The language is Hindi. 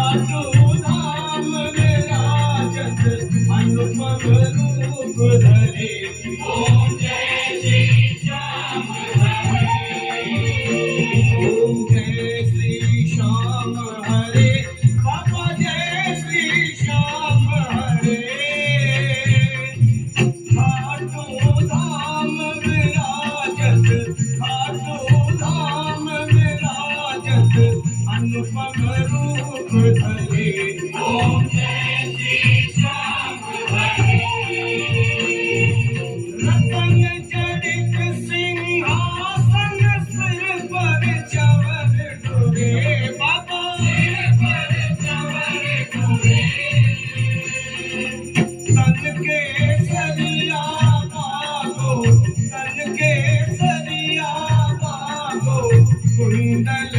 खाटू धाम विराजत अनुपम रूप धरे। ओम जय श्री श्याम हरे। ओम जय श्री श्याम हरे। बाबा जय श्री श्याम हरे। खाटू धाम विराजत, खाटू धाम विराजत अनुपम रूप धरे। ओम जय श्री श्याम हरे। रतन जड़ित सिंहासन सिर पर चवर ढुरे। बाबा सिर पर चवर ढुरे। तन के सरिया बागो, तन के सरिया बागो कुंडल